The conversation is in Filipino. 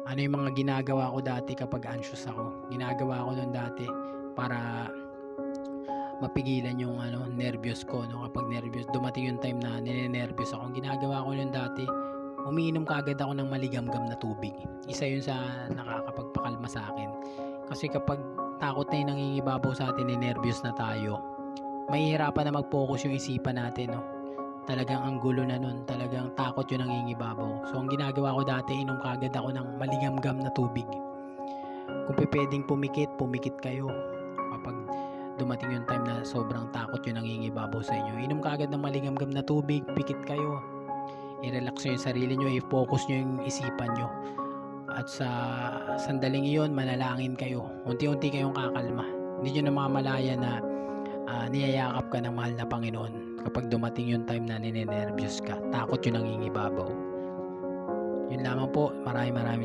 Ano yung mga ginagawa ko dati kapag anxious ako. Ginagawa ko nun dati para mapigilan yung nervyos ko, 'no. Kapag nervyos, dumating yung time na ninenerbyos ako, ang ginagawa ko nun dati, umiinom kaagad ako ng maligamgam na tubig. Isa yun sa nakakapagpakalma sa akin. Kasi kapag takot na yung nangingibabaw sa atin, ninenerbyos na tayo, mahihirapan na mag-focus yung isipan natin, 'no. Talagang ang gulo na nun, talagang takot yung nangingibabaw. So ang ginagawa ko dati, inom kaagad ako ng maligamgam na tubig. Kung pupuwedeng pumikit, pumikit kayo. Kapag dumating yung time na sobrang takot yung nangingibabaw sa inyo, inom kaagad ng maligamgam na tubig, pikit kayo. I-relax niyo yung sarili niyo, i-focus niyo yung isipan niyo. At sa sandaling iyon, manalangin kayo. Unti-unti kayong kakalma. Hindi niyo namamalayan na niyayakap ka ng mahal na Panginoon kapag dumating yung time na ninenervyos ka. Takot yung nangingibabaw. Yun lamang po. Maraming maraming